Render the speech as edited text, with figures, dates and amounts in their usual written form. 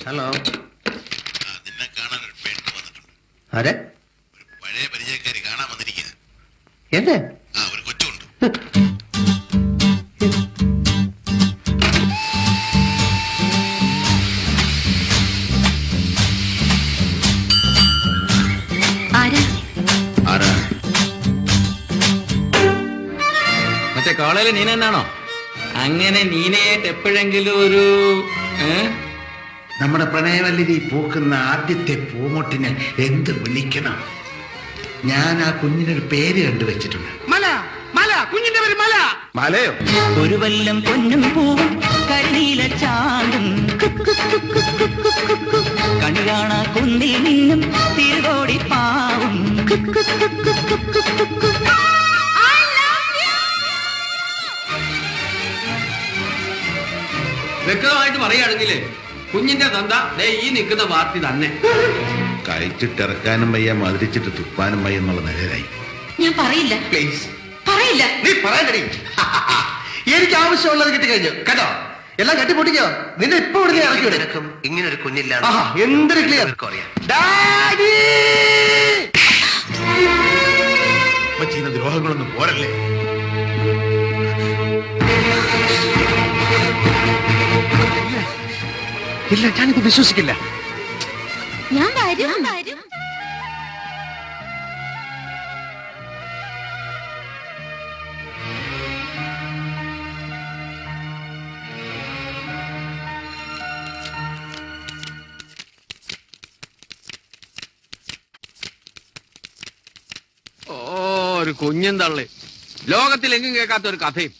Hello. നിന്നെ കാണാൻ ഒരു പെണ്ണ് വന്നിട്ടുണ്ട്. ആരെ? ഒരു പഴയ പരിചയക്കാരി കാണാൻ വന്നിരിക്കുക. എന്നെ? ഒരു കൊച്ചുണ്ട്. മറ്റേ കോളേജിൽ നീന എന്നാണോ? അങ്ങനെ നീനയായിട്ട് എപ്പോഴെങ്കിലും ഒരു നമ്മുടെ പ്രണയവല്ലിരി പൂക്കുന്ന ആദ്യത്തെ പൂമൊട്ടിനെ എന്ത് വിളിക്കണം? ഞാൻ ആ കുഞ്ഞിനൊരു പേര് കണ്ടുവച്ചിട്ടുണ്ട്. മല. മല. കുഞ്ഞിന്റെ പേര് മല. മലയോ? ഒരു വല്ലം പൊന്നും പൂവും കരിനീല ചാണ്ടും കണി കാണാ കുന്നിൽ നിന്നും തിരുകോടി പാവും. വ്യക്തമായിട്ട് പറയുകയാണെങ്കിൽ കുഞ്ഞിന്റെ തന്ത ഈ നിൽക്കുന്ന പാർട്ടി തന്നെ. കഴിച്ചിട്ടിറക്കാനും വയ്യ, മധുരിച്ചിട്ട് തുപ്പാനും വയ്യ എന്നുള്ള നിലയിലായി. ഞാൻ പറയില്ല. പ്ലീസ് പറയില്ല. നീ പറയാൻ. എനിക്ക് ആവശ്യമുള്ളത് കിട്ടിക്കഴിഞ്ഞു കേട്ടോ. എല്ലാം കെട്ടിപ്പൊട്ടിക്കോ. നിന്നെ ഇപ്പൊ ഇവിടെ ഇറക്കി വിടും. ഇങ്ങനൊരു കുഞ്ഞില്ല. എന്തൊരു ക്ലിയർ. ഡാഡി ചെയ്യുന്ന ദ്രോഹങ്ങളൊന്നും പോരല്ലേ. ഇല്ല, ഞാനിത് വിശ്വസിക്കില്ല. ഞാൻ വരും. ഒരു കുഞ്ഞും തള്ളി ലോകത്തിലെങ്ങും കേൾക്കാത്ത ഒരു കഥയും.